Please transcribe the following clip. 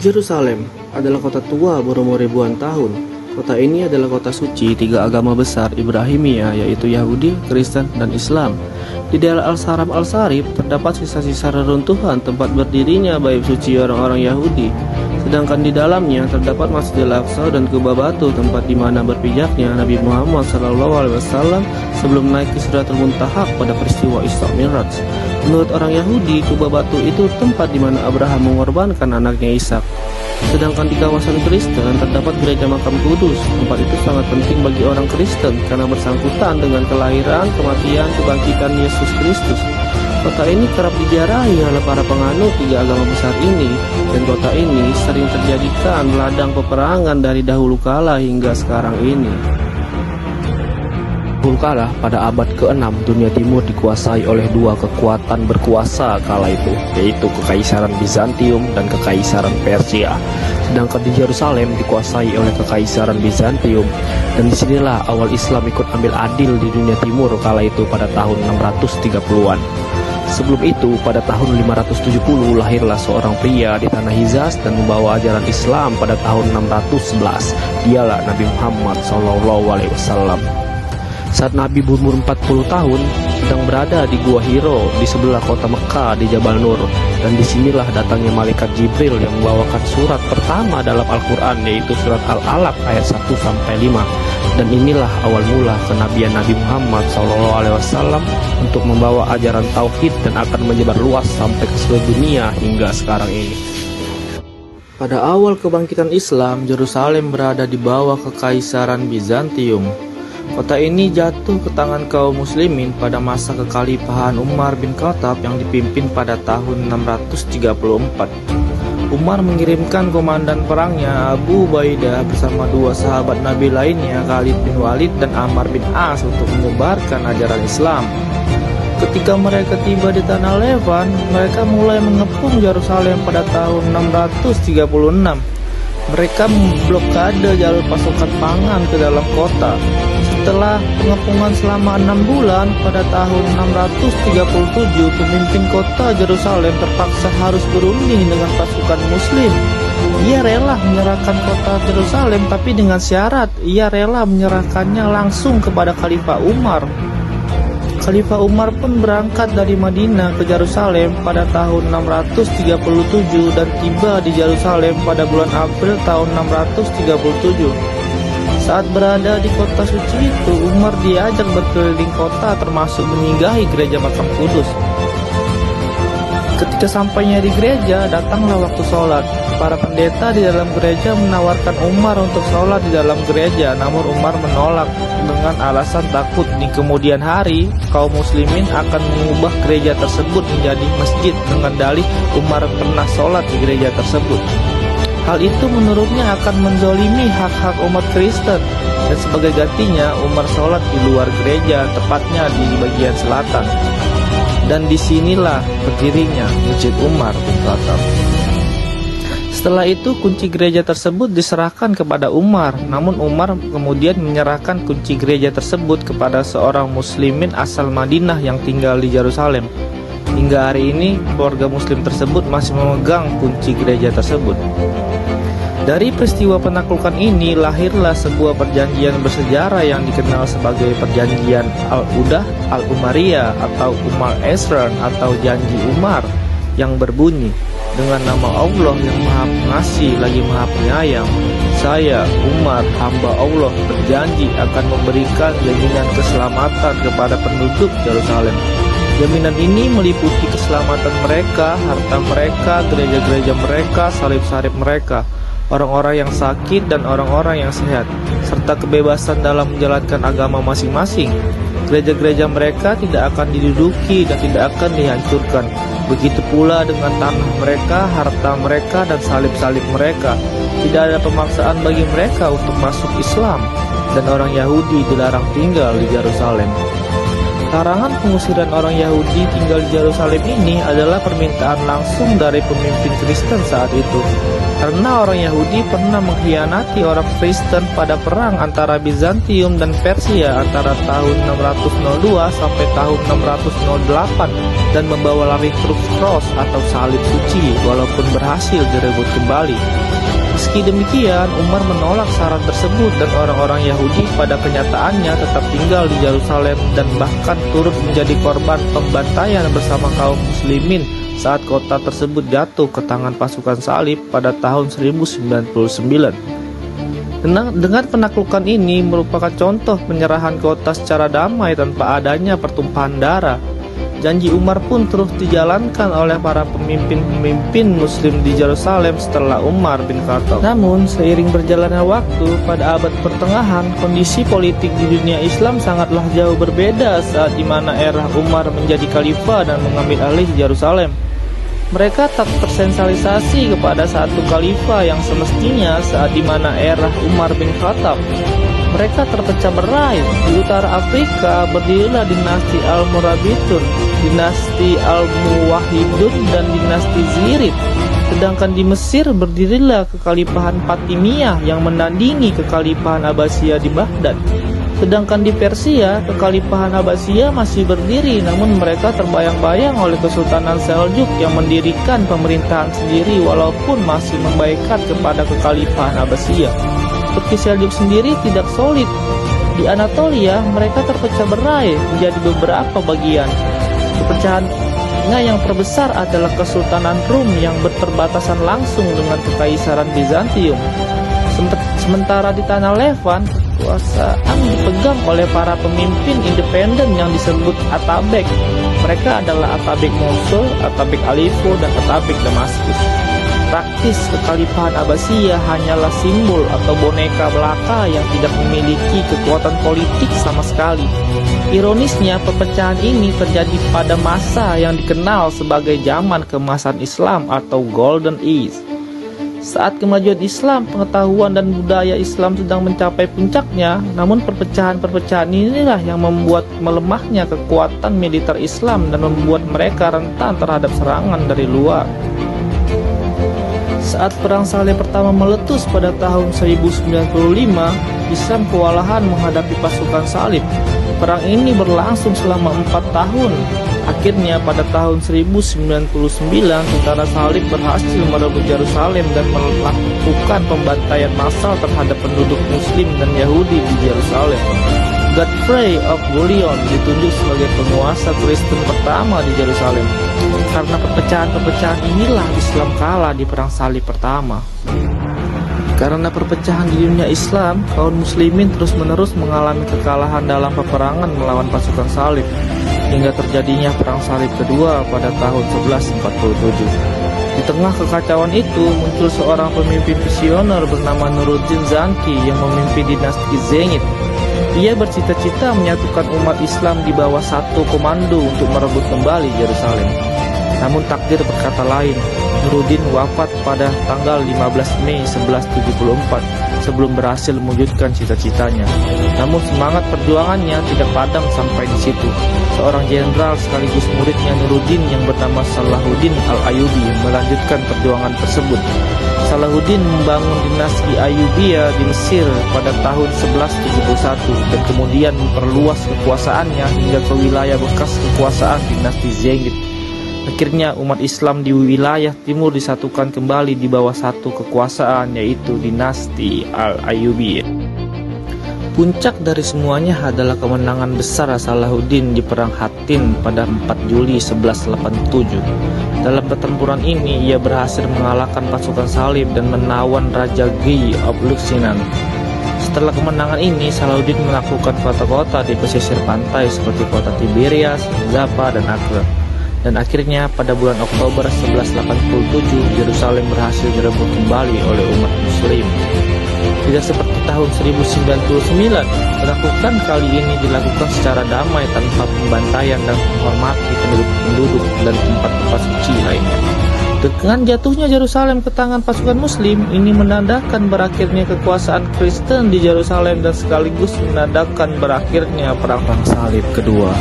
Yerusalem adalah kota tua berumur ribuan tahun. Kota ini adalah kota suci tiga agama besar Ibrahimiyah, yaitu Yahudi, Kristen, dan Islam. Di daerah Al-Saram Al-Sarif terdapat sisa-sisa reruntuhan tempat berdirinya bait suci orang-orang Yahudi. Sedangkan di dalamnya terdapat Masjidil Aqsa dan kubah batu, tempat di mana berpijaknya Nabi Muhammad SAW sebelum naik ke Sidratul Muntaha pada peristiwa Isra Mi'raj. Menurut orang Yahudi, kubah batu itu tempat di mana Abraham mengorbankan anaknya Ishak. Sedangkan di kawasan Kristen terdapat gereja makam kudus. Tempat itu sangat penting bagi orang Kristen karena bersangkutan dengan kelahiran, kematian, kebangkitan Yesus Kristus. Kota ini kerap diziarahi oleh para penganut tiga agama besar ini, dan kota ini sering terjadikan ladang peperangan dari dahulu kala hingga sekarang ini. Dahulu kala, pada abad ke-6, dunia timur dikuasai oleh dua kekuatan berkuasa kala itu, yaitu Kekaisaran Bizantium dan Kekaisaran Persia. Sedangkan di Yerusalem dikuasai oleh Kekaisaran Bizantium, dan disinilah awal Islam ikut ambil adil di dunia timur kala itu pada tahun 630-an. Sebelum itu, pada tahun 570 lahirlah seorang pria di tanah Hijaz dan membawa ajaran Islam pada tahun 611. Dialah Nabi Muhammad SAW. Saat Nabi berumur 40 tahun, sedang berada di Gua Hiro di sebelah kota Mekah di Jabal Nur, dan disinilah datangnya malaikat Jibril yang membawakan surat pertama dalam Al-Quran, yaitu surat Al-Alaq ayat 1-5. Dan inilah awal mula kenabian Nabi Muhammad SAW untuk membawa ajaran tauhid dan akan menyebar luas sampai ke seluruh dunia hingga sekarang ini. Pada awal kebangkitan Islam, Yerusalem berada di bawah Kekaisaran Bizantium. Kota ini jatuh ke tangan kaum muslimin pada masa kekhalifahan Umar bin Khattab yang dipimpin pada tahun 634. Umar mengirimkan komandan perangnya Abu Ubaidah bersama dua sahabat Nabi lainnya, Khalid bin Walid dan Ammar bin As, untuk menyebarkan ajaran Islam. Ketika mereka tiba di tanah Levan, mereka mulai mengepung Yerusalem pada tahun 636. Mereka memblokade jalur pasokan pangan ke dalam kota. Setelah pengepungan selama 6 bulan, pada tahun 637 pemimpin kota Yerusalem terpaksa harus berunding dengan pasukan muslim. Ia rela menyerahkan kota Yerusalem, tapi dengan syarat ia rela menyerahkannya langsung kepada Khalifah Umar. Khalifah Umar pun berangkat dari Madinah ke Yerusalem pada tahun 637 dan tiba di Yerusalem pada bulan April tahun 637. Saat berada di kota suci itu, Umar diajak berkeliling kota termasuk menyinggahi gereja makam kudus. Ketika sampainya di gereja, datanglah waktu sholat. Para pendeta di dalam gereja menawarkan Umar untuk sholat di dalam gereja, namun Umar menolak dengan alasan takut di kemudian hari kaum muslimin akan mengubah gereja tersebut menjadi masjid dengan dalih Umar pernah sholat di gereja tersebut. Hal itu menurutnya akan menzolimi hak-hak umat Kristen, dan sebagai gantinya Umar sholat di luar gereja, tepatnya di bagian selatan. Dan disinilah berdirinya Masjid Umar bin Khattab. Setelah itu kunci gereja tersebut diserahkan kepada Umar, namun Umar kemudian menyerahkan kunci gereja tersebut kepada seorang muslimin asal Madinah yang tinggal di Yerusalem. Hingga hari ini keluarga muslim tersebut masih memegang kunci gereja tersebut. Dari peristiwa penaklukan ini lahirlah sebuah perjanjian bersejarah yang dikenal sebagai Perjanjian Al-Udah Al-Umariyah atau Umar Esran atau Janji Umar, yang berbunyi, dengan nama Allah yang Maha Pengasih lagi Maha Penyayang, saya Umar hamba Allah berjanji akan memberikan jaminan keselamatan kepada penduduk Yerusalem. Jaminan ini meliputi keselamatan mereka, harta mereka, gereja-gereja mereka, salib-salib mereka, orang-orang yang sakit dan orang-orang yang sehat, serta kebebasan dalam menjalankan agama masing-masing. Gereja-gereja mereka tidak akan diduduki dan tidak akan dihancurkan. Begitu pula dengan tanah mereka, harta mereka, dan salib-salib mereka. Tidak ada pemaksaan bagi mereka untuk masuk Islam, dan orang Yahudi dilarang tinggal di Yerusalem. Larangan pengusiran orang Yahudi tinggal di Yerusalem ini adalah permintaan langsung dari pemimpin Kristen saat itu. Karena orang Yahudi pernah mengkhianati orang Kristen pada perang antara Bizantium dan Persia antara tahun 602 sampai tahun 608 dan membawa lari cross atau salib suci walaupun berhasil direbut kembali. Meski demikian, Umar menolak syarat tersebut dan orang-orang Yahudi pada kenyataannya tetap tinggal di Yerusalem dan bahkan turut menjadi korban pembantaian bersama kaum muslimin saat kota tersebut jatuh ke tangan pasukan salib pada tahun 1099. Dengan penaklukan ini merupakan contoh penyerahan kota secara damai tanpa adanya pertumpahan darah. Janji Umar pun terus dijalankan oleh para pemimpin-pemimpin muslim di Yerusalem setelah Umar bin Khattab. Namun, seiring berjalannya waktu, pada abad pertengahan, kondisi politik di dunia Islam sangatlah jauh berbeda saat di mana era Umar menjadi khalifah dan mengambil alih Yerusalem. Mereka tak tersentralisasi kepada satu khalifah yang semestinya saat di mana era Umar bin Khattab. Mereka terpecah berai. Di utara Afrika berdirilah dinasti Al-Murabitun, dinasti Al-Muwahhidun, dan dinasti Zirid. Sedangkan di Mesir berdirilah kekhalifahan Fatimiyah yang menandingi kekhalifahan Abbasiyah di Baghdad. Sedangkan di Persia, kekhalifahan Abbasiyah masih berdiri, namun mereka terbayang-bayang oleh Kesultanan Seljuk yang mendirikan pemerintahan sendiri walaupun masih membaikat kepada kekhalifahan Abbasiyah. Turki Seljuk sendiri tidak solid. Di Anatolia, mereka terpecah berai menjadi beberapa bagian. Kepecahannya yang terbesar adalah Kesultanan Rum yang berbatasan langsung dengan Kekaisaran Bizantium. Sementara di tanah Levan, kekuasaan dipegang oleh para pemimpin independen yang disebut Atabek. Mereka adalah Atabek Mosul, Atabek Aleppo, dan Atabek Damaskus. Praktis kekhalifahan Abbasiyah hanyalah simbol atau boneka belaka yang tidak memiliki kekuatan politik sama sekali. Ironisnya, perpecahan ini terjadi pada masa yang dikenal sebagai zaman keemasan Islam atau Golden Age. Saat kemajuan Islam, pengetahuan dan budaya Islam sedang mencapai puncaknya, namun perpecahan-perpecahan inilah yang membuat melemahnya kekuatan militer Islam dan membuat mereka rentan terhadap serangan dari luar. Saat Perang Salib pertama meletus pada tahun 1095, Islam kewalahan menghadapi pasukan salib. Perang ini berlangsung selama 4 tahun. Akhirnya pada tahun 1099, tentara salib berhasil merebut Yerusalem dan melakukan pembantaian massal terhadap penduduk Muslim dan Yahudi di Yerusalem. Godfrey of Bouillon ditunjuk sebagai penguasa Kristen pertama di Yerusalem. Karena perpecahan-perpecahan inilah Islam kalah di Perang Salib pertama. Karena perpecahan di dunia Islam, kaum muslimin terus-menerus mengalami kekalahan dalam peperangan melawan pasukan salib, hingga terjadinya Perang Salib kedua pada tahun 1147. Di tengah kekacauan itu, muncul seorang pemimpin visioner bernama Nuruddin Zanki yang memimpin dinasti Zengid. Ia bercita-cita menyatukan umat Islam di bawah satu komando untuk merebut kembali Yerusalem. Namun takdir berkata lain. Nuruddin wafat pada tanggal 15 Mei 1174 sebelum berhasil mewujudkan cita-citanya. Namun semangat perjuangannya tidak padam sampai di situ. Seorang jenderal sekaligus muridnya Nuruddin yang bernama Salahuddin Al-Ayyubi melanjutkan perjuangan tersebut. Salahuddin membangun dinasti Ayyubiyah di Mesir pada tahun 1171 dan kemudian memperluas kekuasaannya hingga ke wilayah bekas kekuasaan dinasti Zengid. Akhirnya umat Islam di wilayah timur disatukan kembali di bawah satu kekuasaan, yaitu dinasti Al-Ayyubiyah. Puncak dari semuanya adalah kemenangan besar Salahuddin di Perang Hattin pada 4 Juli 1187. Dalam pertempuran ini, ia berhasil mengalahkan pasukan salib dan menawan Raja Guy of Lusignan. Setelah kemenangan ini, Salahuddin menaklukkan kota-kota di pesisir pantai seperti kota Tiberias, Jaffa, dan Acre. Dan akhirnya pada bulan Oktober 1187, Yerusalem berhasil direbut kembali oleh umat Muslim. Tidak seperti tahun 1099, penaklukan kali ini dilakukan secara damai tanpa pembantaian dan menghormati penduduk dan tempat-tempat suci lainnya. Dengan jatuhnya Yerusalem ke tangan pasukan Muslim, ini menandakan berakhirnya kekuasaan Kristen di Yerusalem dan sekaligus menandakan berakhirnya Perang Salib kedua.